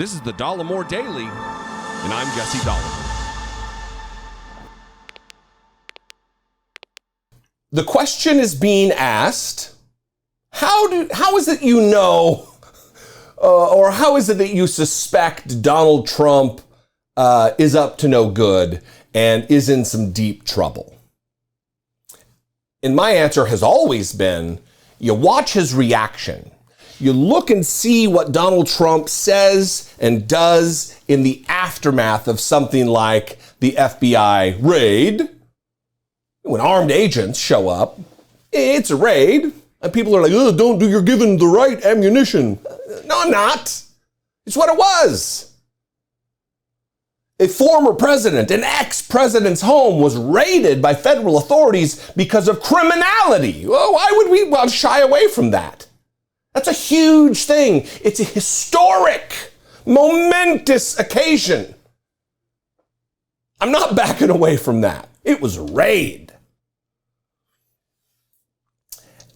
This is the Dollemore Daily, and I'm Jesse Dollemore. The question is being asked, how is it you know, or how is it that you suspect Donald Trump is up to no good and is in some deep trouble? And my answer has always been, you watch his reaction. You look and see what Donald Trump says and does in the aftermath of something like the FBI raid. When armed agents show up, it's a raid. And people are like, oh, you're given the right ammunition. No, I'm not. It's what it was. A former president, an ex-president's home was raided by federal authorities because of criminality. Well, why would we shy away from that? That's a huge thing. It's a historic, momentous occasion. I'm not backing away from that. It was a raid.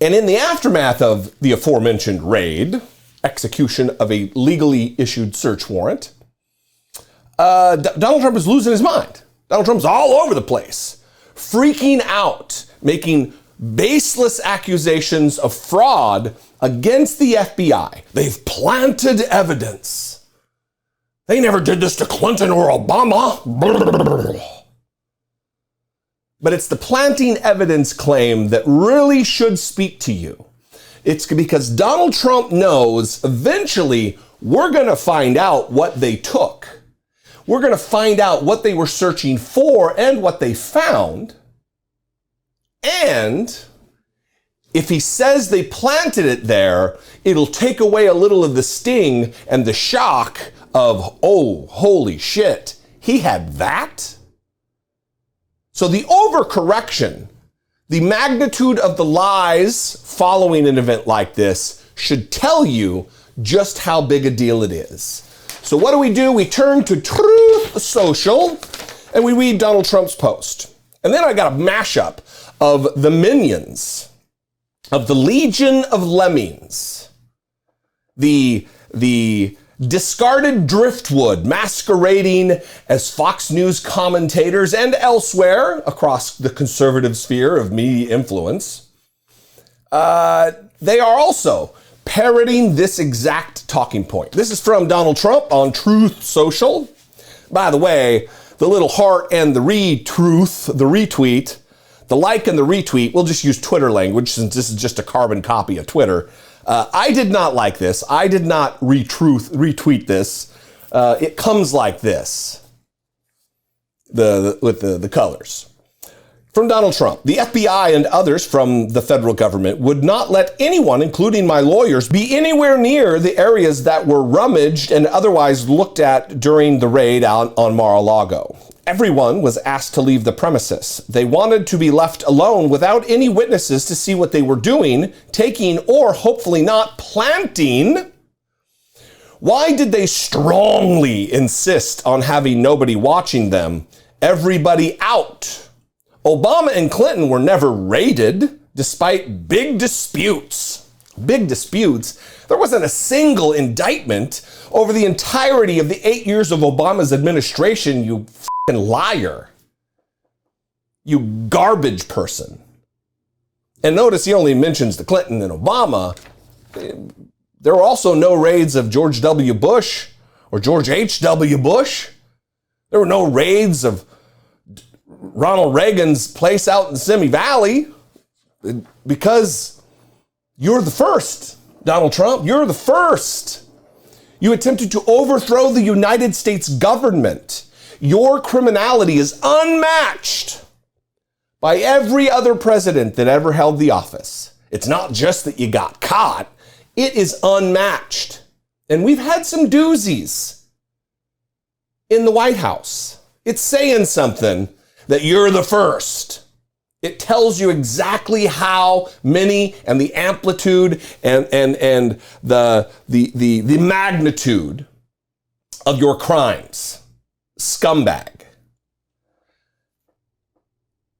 And in the aftermath of the aforementioned raid, execution of a legally issued search warrant, Donald Trump is losing his mind. Donald Trump's all over the place, freaking out, making baseless accusations of fraud against the FBI. They've planted evidence. They never did this to Clinton or Obama. But it's the planting evidence claim that really should speak to you. It's because Donald Trump knows eventually we're going to find out what they took. We're going to find out what they were searching for and what they found. And if he says they planted it there, it'll take away a little of the sting and the shock of, oh, holy shit, he had that? So the overcorrection, the magnitude of the lies following an event like this should tell you just how big a deal it is. So what do? We turn to Truth Social and we read Donald Trump's post. And then I got a mashup of the minions of the Legion of Lemmings, the discarded driftwood masquerading as Fox News commentators and elsewhere across the conservative sphere of media influence. They are also parroting this exact talking point. This is from Donald Trump on Truth Social. By the way, the little heart and the retweet, the like and the retweet, we'll just use Twitter language since this is just a carbon copy of Twitter. I did not like this. I did not retweet this. It comes like this, with the colors. From Donald Trump, the FBI and others from the federal government would not let anyone, including my lawyers, be anywhere near the areas that were rummaged and otherwise looked at during the raid out on Mar-a-Lago. Everyone was asked to leave the premises. They wanted to be left alone without any witnesses to see what they were doing, taking, or hopefully not planting. Why did they strongly insist on having nobody watching them? Everybody out. Obama and Clinton were never raided, despite big disputes. Big disputes. There wasn't a single indictment over the entirety of the 8 years of Obama's administration, you f***ing liar. You garbage person. And notice he only mentions the Clinton and Obama. There were also no raids of George W. Bush or George H.W. Bush. There were no raids of Ronald Reagan's place out in Simi Valley, because you're the first, Donald Trump. You're the first. You attempted to overthrow the United States government. Your criminality is unmatched by every other president that ever held the office. It's not just that you got caught. It is unmatched. And we've had some doozies in the White House. It's saying something that you're the first. It tells you exactly how many and the amplitude and the magnitude of your crimes. Scumbag.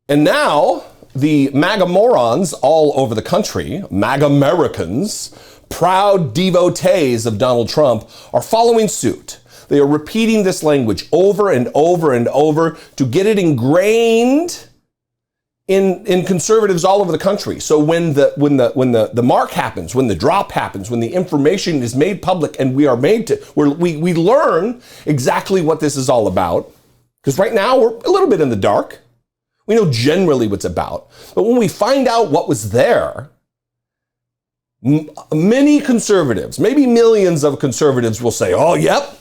And now the MAGA morons all over the country, MAGA Americans, proud devotees of Donald Trump are following suit. They are repeating this language over and over and over to get it ingrained in conservatives all over the country. So when the mark happens, when the drop happens, when the information is made public and we learn exactly what this is all about. Because right now we're a little bit in the dark. We know generally what's about. But when we find out what was there, many conservatives, maybe millions of conservatives will say, oh, yep,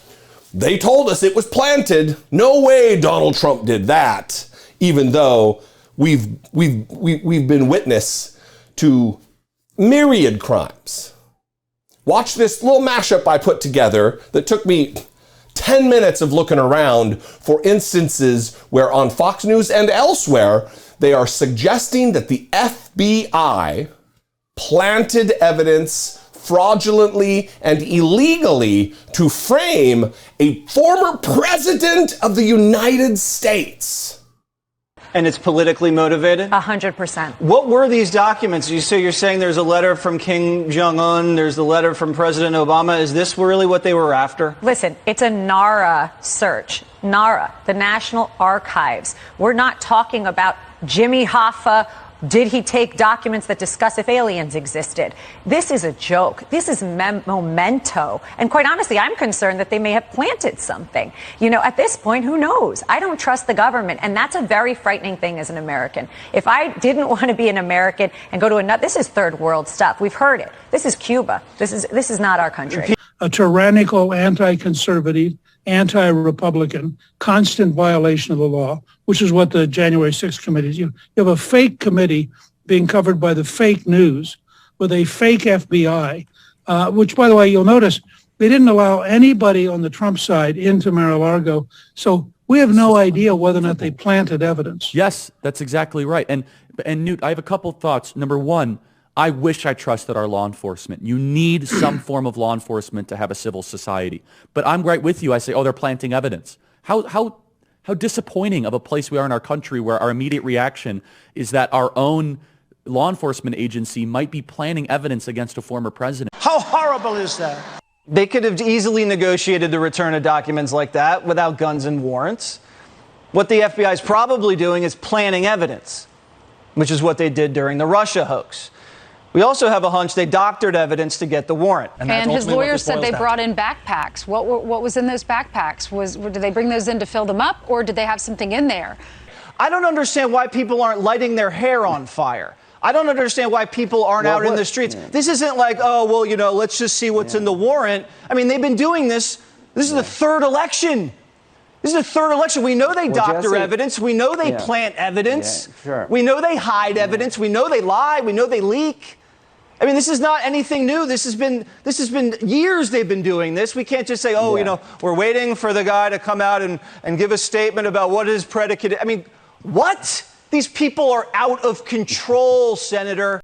they told us it was planted. No way Donald Trump did that, even though we've been witness to myriad crimes. Watch this little mashup I put together that took me 10 minutes of looking around for instances where on Fox News and elsewhere, they are suggesting that the FBI planted evidence fraudulently and illegally to frame a former president of the United States. And it's politically motivated? 100%. What were these documents? So you're saying there's a letter from Kim Jong-un, there's the letter from President Obama. Is this really what they were after? Listen, it's a NARA search. NARA, the National Archives. We're not talking about Jimmy Hoffa. Did he take documents that discuss if aliens existed? This is a joke. This is memento. And quite honestly, I'm concerned that they may have planted something. You know, at this point, who knows? I don't trust the government. And that's a very frightening thing as an American. If I didn't want to be an American and go to another, this is third world stuff. We've heard it. This is Cuba. This is not our country. A tyrannical, anti-conservative, anti-Republican, constant violation of the law, which is what the January 6th committee is. You have a fake committee being covered by the fake news with a fake FBI, which, by the way, you'll notice they didn't allow anybody on the Trump side into Mar-a-Lago. So we have no idea whether or not they planted evidence. Yes, that's exactly right. And Newt, I have a couple thoughts. Number one, I wish I trusted our law enforcement. You need some form of law enforcement to have a civil society. But I'm right with you. I say, oh, they're planting evidence. How disappointing of a place we are in our country where our immediate reaction is that our own law enforcement agency might be planting evidence against a former president. How horrible is that? They could have easily negotiated the return of documents like that without guns and warrants. What the FBI is probably doing is planting evidence, which is what they did during the Russia hoax. We also have a hunch they doctored evidence to get the warrant. And his lawyers said they brought in backpacks. What was in those backpacks? Did they bring those in to fill them up, or did they have something in there? I don't understand why people aren't lighting their hair on fire. I don't understand why people aren't out in the streets. Yeah. This isn't like, oh, well, you know, let's just see what's in the warrant. I mean, they've been doing this. This is the third election. This is the third election. We know they doctor evidence. We know they plant evidence. Yeah, sure. We know they hide evidence. We know they lie. We know they leak. I mean, this is not anything new. This has been years they've been doing this. We can't just say, oh, you know, we're waiting for the guy to come out and give a statement about what is predicated. I mean, what? These people are out of control, Senator.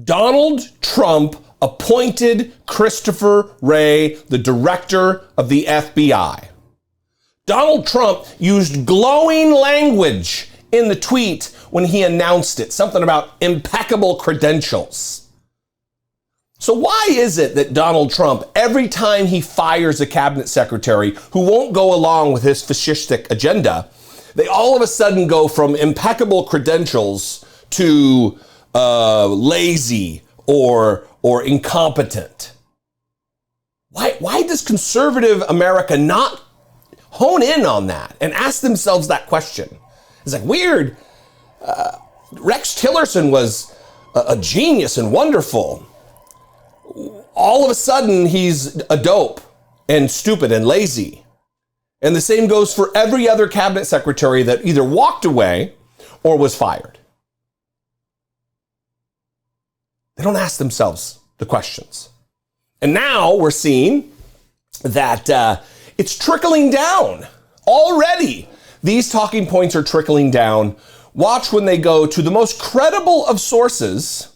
Donald Trump appointed Christopher Wray the director of the FBI. Donald Trump used glowing language in the tweet when he announced it, something about impeccable credentials. So why is it that Donald Trump, every time he fires a cabinet secretary who won't go along with his fascistic agenda, they all of a sudden go from impeccable credentials to lazy or incompetent? Why does conservative America not hone in on that and ask themselves that question? It's like weird. Rex Tillerson was a genius and wonderful. All of a sudden, he's a dope and stupid and lazy. And the same goes for every other cabinet secretary that either walked away or was fired. They don't ask themselves the questions. And now we're seeing that it's trickling down already. These talking points are trickling down. Watch when they go to the most credible of sources,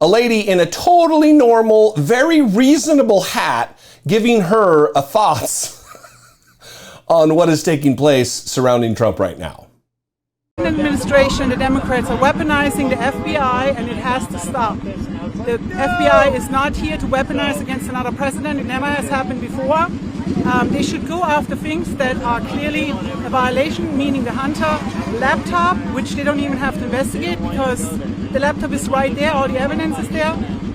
a lady in a totally normal, very reasonable hat, giving her thoughts on what is taking place surrounding Trump right now. The administration, the Democrats are weaponizing the FBI, and it has to stop. The FBI is not here to weaponize against another president. It never has happened before. They should go after things that are clearly a violation, meaning the Hunter laptop, which they don't even have to investigate because the laptop is right there, all the evidence is there.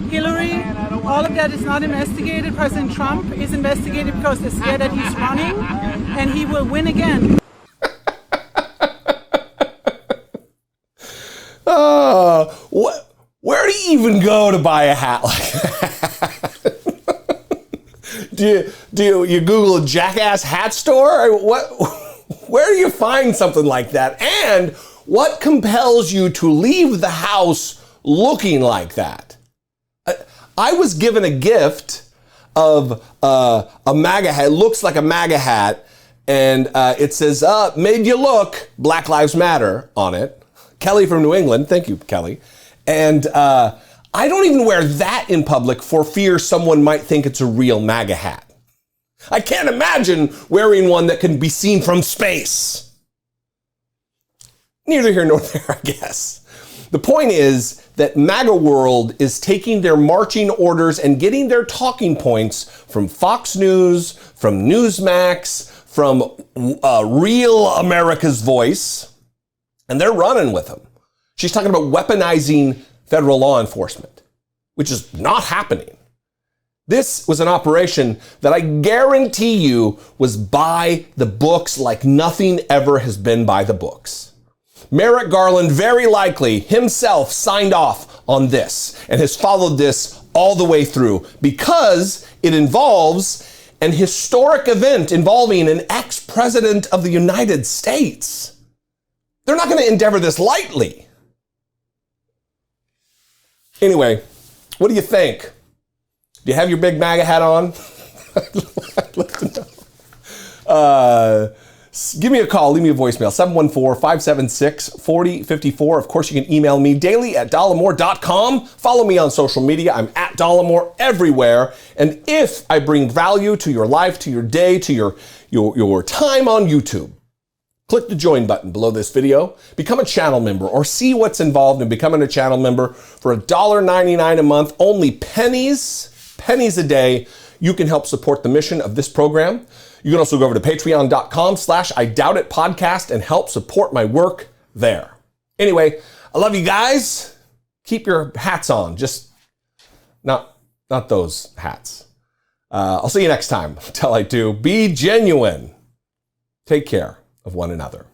Hillary, all of that is not investigated. President Trump is investigated because they're scared that he's running and he will win again. Where do you even go to buy a hat like that? do you Google a Jackass hat store? Where do you find something like that? And what compels you to leave the house looking like that? I was given a gift of a MAGA hat. It looks like a MAGA hat, and it says, made you look, Black Lives Matter on it. Kelly from New England. Thank you, Kelly. And I don't even wear that in public for fear someone might think it's a real MAGA hat. I can't imagine wearing one that can be seen from space. Neither here nor there, I guess. The point is that MAGA world is taking their marching orders and getting their talking points from Fox News, from Newsmax, from Real America's Voice, and they're running with them. She's talking about weaponizing federal law enforcement, which is not happening. This was an operation that I guarantee you was by the books like nothing ever has been by the books. Merrick Garland very likely himself signed off on this and has followed this all the way through because it involves an historic event involving an ex-president of the United States. They're not going to endeavor this lightly. Anyway, what do you think? Do you have your big MAGA hat on? I'd love to know. Give me a call, leave me a voicemail, 714-576-4054. Of course, you can email me daily at dollemore.com. Follow me on social media. I'm at Dollemore everywhere. And if I bring value to your life, to your day, to your time on YouTube, click the join button below this video, become a channel member, or see what's involved in becoming a channel member for $1.99 a month, only pennies a day. You can help support the mission of this program. You can also go over to patreon.com/IDoubtIt podcast and help support my work there. Anyway, I love you guys. Keep your hats on, just not those hats. I'll see you next time. Until I do, be genuine. Take care of one another.